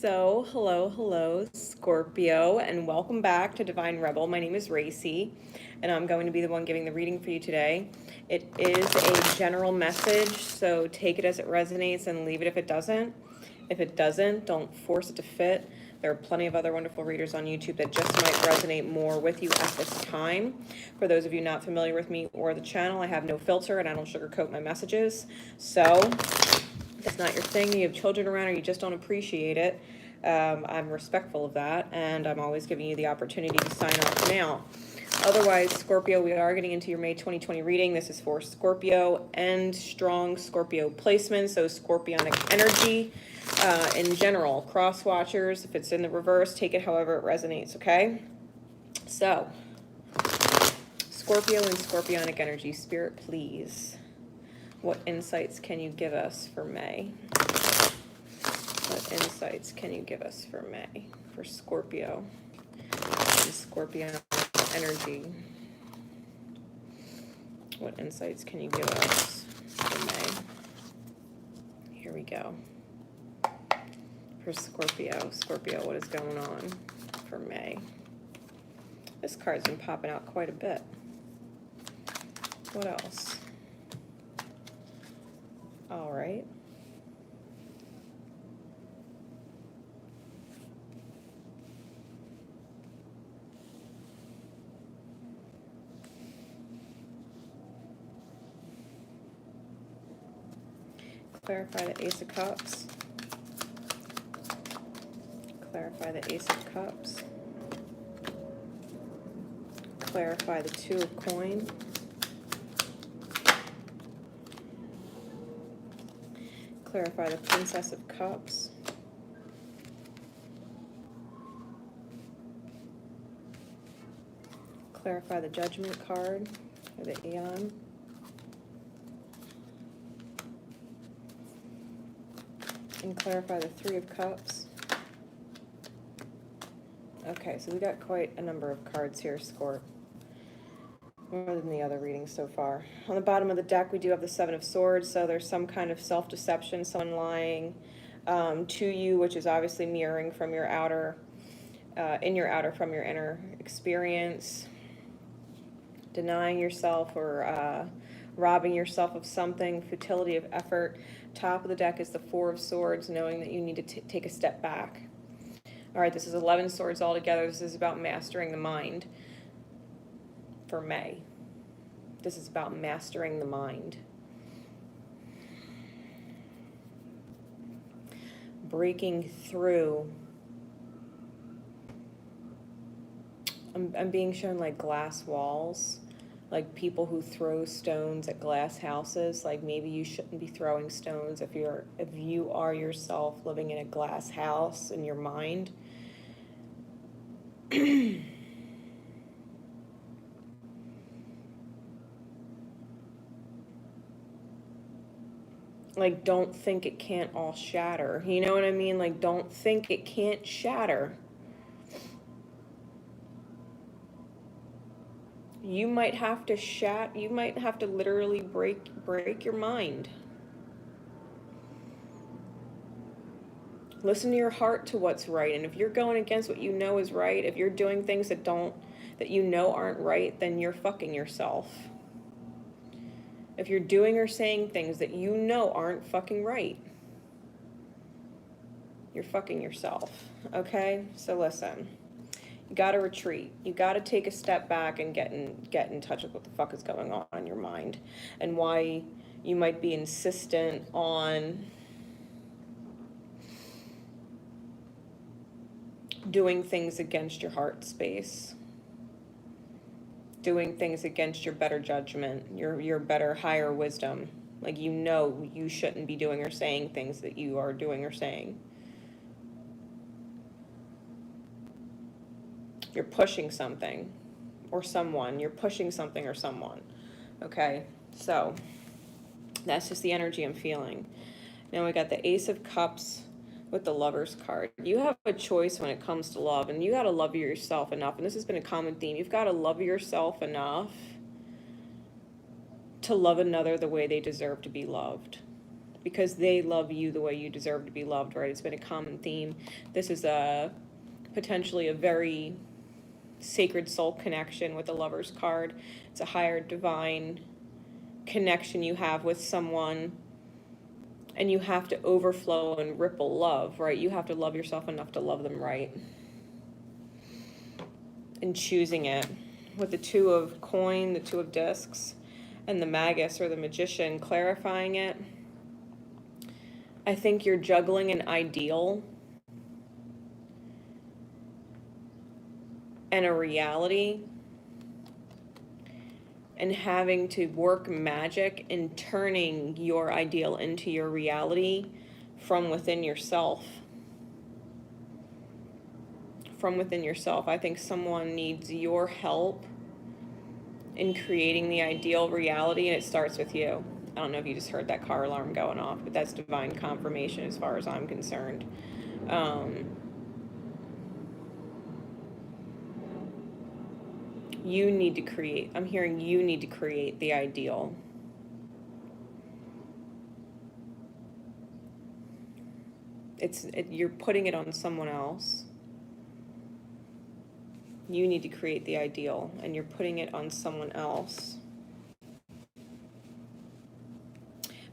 So, hello, Scorpio, and welcome back to Divine Rebel. My name is Racey, and I'm going to be the one giving the reading for you today. It is a general message, so take it as it resonates and leave it if it doesn't. If it doesn't, don't force it to fit. There are plenty of other wonderful readers on YouTube that just might resonate more with you at this time. For those of you not familiar with me or the channel, I have no filter and I don't sugarcoat my messages. So, that's not your thing, you have children around or you just don't appreciate it, I'm respectful of that, and I'm always giving you the opportunity to sign off now. Otherwise, Scorpio, we are getting into your May 2020 reading. This is for Scorpio and strong Scorpio placement, so Scorpionic energy in general. Cross watchers, if it's in the reverse, take it however it resonates, okay? So, Scorpio and Scorpionic energy. Spirit, please. What insights can you give us for May? What insights can you give us for May? For Scorpio and Scorpion energy. What insights can you give us for May? Here we go. For Scorpio. Scorpio, what is going on for May? This card's been popping out quite a bit. What else? All right. Clarify the Ace of Cups. Clarify the Ace of Cups. Clarify the Two of Coin. Clarify the Princess of Cups. Clarify the Judgment card, or the Aeon. And clarify the Three of Cups. Okay, so we got quite a number of cards here, Scorp. More than the other readings so far. On the bottom of the deck, we do have the Seven of Swords, so there's some kind of self-deception, someone lying to you, which is obviously mirroring from your outer, in your outer from your inner experience. Denying yourself or robbing yourself of something, futility of effort. Top of the deck is the Four of Swords, knowing that you need to take a step back. All right, this is 11 swords altogether. This is about mastering the mind for May. This is about mastering the mind. Breaking through. I'm being shown like glass walls, like people who throw stones at glass houses. Like maybe you shouldn't be throwing stones if you are yourself living in a glass house in your mind. Like, don't think it can't all shatter. You know what I mean? Like, don't think it can't shatter. You might have to you might have to literally break your mind. Listen to your heart to what's right. And if you're going against what you know is right, if you're doing things that you know aren't right, then you're fucking yourself. If you're doing or saying things that you know aren't fucking right, you're fucking yourself, okay? So listen, you gotta retreat. You gotta take a step back and get in touch with what the fuck is going on in your mind and why you might be insistent on doing things against your heart space. Doing things against your better judgment, your better, higher wisdom. Like, you know you shouldn't be doing or saying things that you are doing or saying. You're pushing something or someone. You're pushing something or someone. Okay? So, that's just the energy I'm feeling. Now we got the Ace of Cups with the Lover's card. You have a choice when it comes to love, and you got to love yourself enough, and this has been a common theme. You've got to love yourself enough to love another the way they deserve to be loved. because they love you the way you deserve to be loved, right? It's been a common theme. This is potentially a very sacred soul connection with the Lover's card. It's a higher divine connection you have with someone, and you have to overflow and ripple love, right? You have to love yourself enough to love them right. And choosing it. With the Two of Coin, the Two of Discs, and the Magus or the Magician, clarifying it. I think you're juggling an ideal and a reality, and having to work magic in turning your ideal into your reality from within yourself. From within yourself. I think someone needs your help in creating the ideal reality, and it starts with you. I don't know if you just heard that car alarm going off, but that's divine confirmation as far as I'm concerned. You need to create, I'm hearing you need to create the ideal. You're putting it on someone else. You need to create the ideal, and you're putting it on someone else.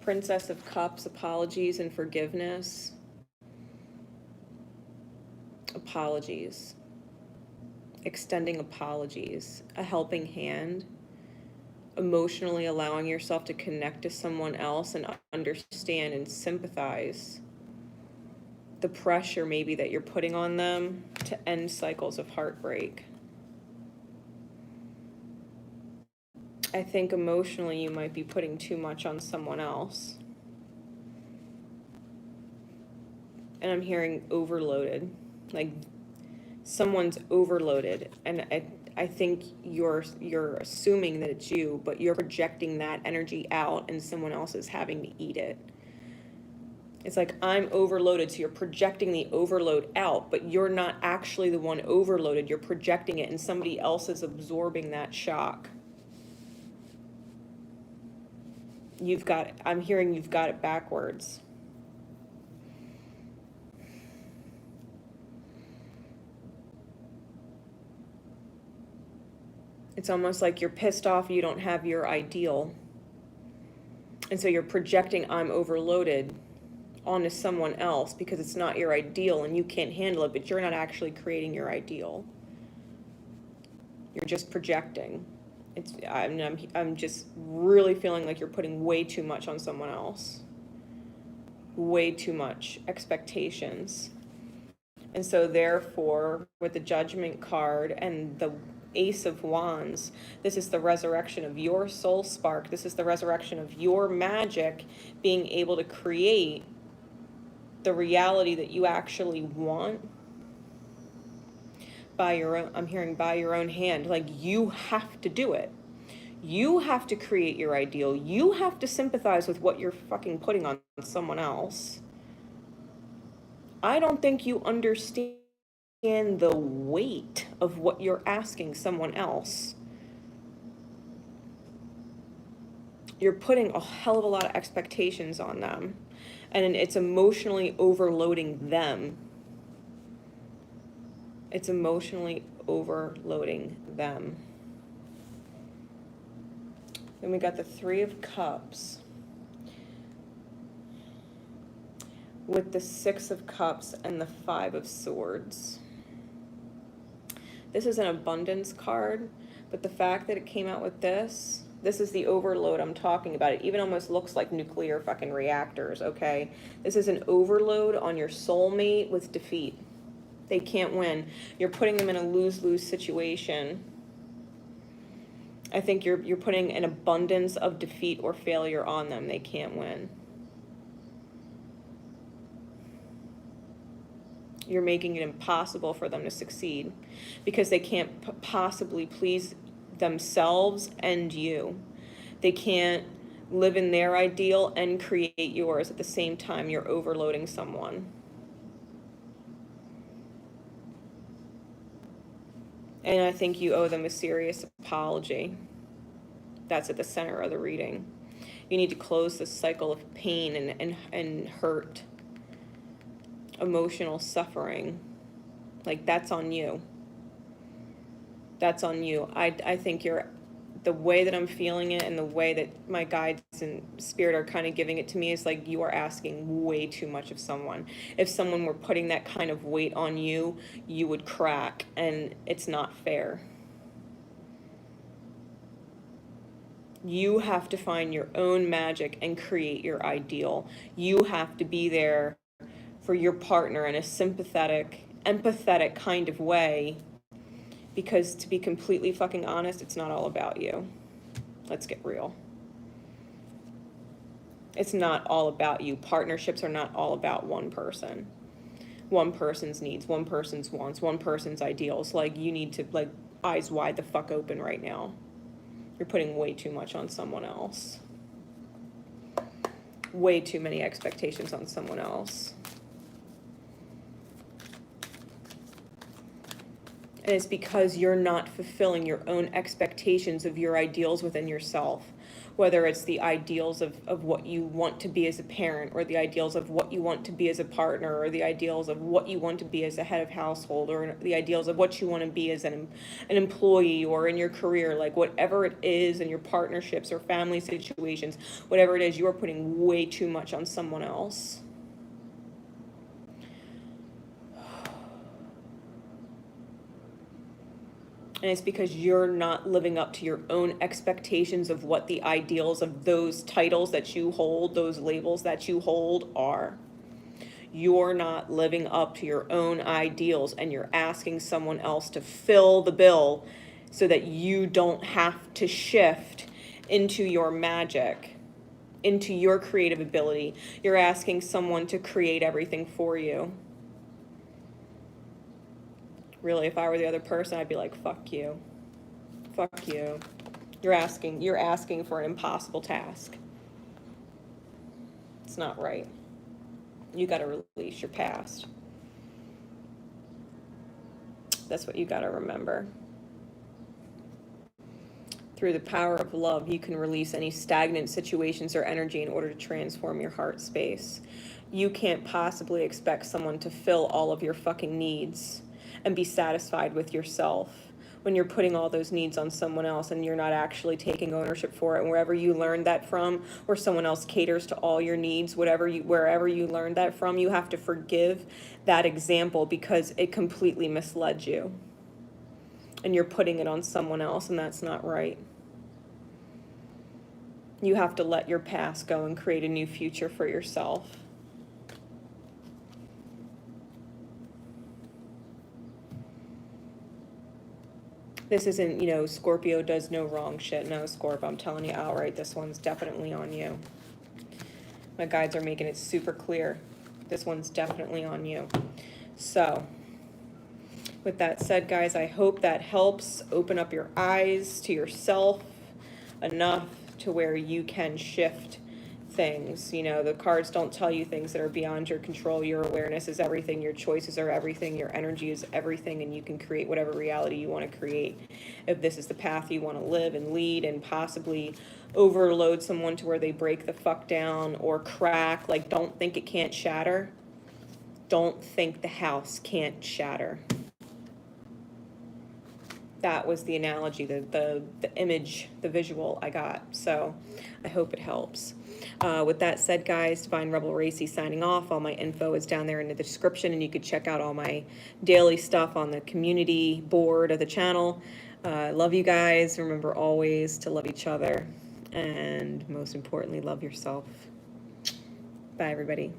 Princess of Cups, apologies and forgiveness. Apologies. Extending apologies. A helping hand. Emotionally allowing yourself to connect to someone else and understand and sympathize the pressure maybe that you're putting on them to end cycles of heartbreak. I think emotionally you might be putting too much on someone else. And I'm hearing overloaded. Like someone's overloaded. And I think you're assuming that it's you, but you're projecting that energy out and someone else is having to eat it. It's like, I'm overloaded, so you're projecting the overload out, but you're not actually the one overloaded. You're projecting it, and somebody else is absorbing that shock. I'm hearing you've got it backwards. It's almost like you're pissed off you don't have your ideal. And so you're projecting I'm overloaded onto someone else because it's not your ideal and you can't handle it, but you're not actually creating your ideal. You're just projecting. I'm just really feeling like you're putting way too much on someone else. Way too much expectations. And so therefore, with the Judgment card and the Ace of Wands, this is the resurrection of your soul spark. This is the resurrection of your magic, being able to create the reality that you actually want by your own, I'm hearing by your own hand. Like, you have to do it. You have to create your ideal. You have to sympathize with what you're fucking putting on someone else. I don't think you understand the weight of what you're asking someone else. You're putting a hell of a lot of expectations on them, and it's emotionally overloading them. It's emotionally overloading them. Then we got the Three of Cups with the Six of Cups and the Five of Swords. This is an abundance card, but the fact that it came out with this is the overload I'm talking about. It even almost looks like nuclear fucking reactors, okay? This is an overload on your soulmate with defeat. They can't win. You're putting them in a lose-lose situation. I think you're putting an abundance of defeat or failure on them. They can't win. You're making it impossible for them to succeed because they can't possibly please themselves and you. They can't live in their ideal and create yours at the same time. You're overloading someone. And I think you owe them a serious apology. That's at the center of the reading. You need to close the cycle of pain and hurt, emotional suffering. Like, that's on you. That's on you. I think the way that I'm feeling it and the way that my guides and spirit are kind of giving it to me is like you are asking way too much of someone. If someone were putting that kind of weight on you, you would crack, and it's not fair. You have to find your own magic and create your ideal. You have to be there for your partner in a sympathetic, empathetic kind of way, because to be completely fucking honest, it's not all about you. Let's get real. It's not all about you. Partnerships are not all about one person. One person's needs, one person's wants, one person's ideals. Like, you need to, like, eyes wide the fuck open right now. You're putting way too much on someone else. Way too many expectations on someone else. And it's because you're not fulfilling your own expectations of your ideals within yourself. Whether it's the ideals of what you want to be as a parent, or the ideals of what you want to be as a partner, or the ideals of what you want to be as a head of household, or the ideals of what you want to be as an employee or in your career. Like, whatever it is in your partnerships or family situations, whatever it is, you are putting way too much on someone else. And it's because you're not living up to your own expectations of what the ideals of those titles that you hold, those labels that you hold, are. You're not living up to your own ideals, and you're asking someone else to fill the bill so that you don't have to shift into your magic, into your creative ability. You're asking someone to create everything for you. Really, if I were the other person, I'd be like, fuck you. Fuck you. You're asking for an impossible task. It's not right. You got to release your past. That's what you got to remember. Through the power of love, you can release any stagnant situations or energy in order to transform your heart space. You can't possibly expect someone to fill all of your fucking needs and be satisfied with yourself when you're putting all those needs on someone else and you're not actually taking ownership for it. And wherever you learned that from, where someone else caters to all your needs, wherever you learned that from, you have to forgive that example, because it completely misled you. And you're putting it on someone else, and that's not right. You have to let your past go and create a new future for yourself. This isn't, Scorpio does no wrong shit. No, Scorp, I'm telling you outright, this one's definitely on you. My guides are making it super clear. This one's definitely on you. So, with that said, guys, I hope that helps open up your eyes to yourself enough to where you can shift things. The cards don't tell you things that are beyond your control. Your awareness is everything. Your choices are everything. Your energy is everything, and you can create whatever reality you want to create. If this is the path you want to live and lead, and possibly overload someone to where they break the fuck down or crack, like, don't think it can't shatter. Don't think the house can't shatter. That was the analogy, the image, the visual I got. So I hope it helps. With that said, guys, Divine Rebel Racey signing off. All my info is down there in the description, and you could check out all my daily stuff on the community board of the channel. Love you guys. Remember always to love each other, and most importantly, love yourself. Bye, everybody.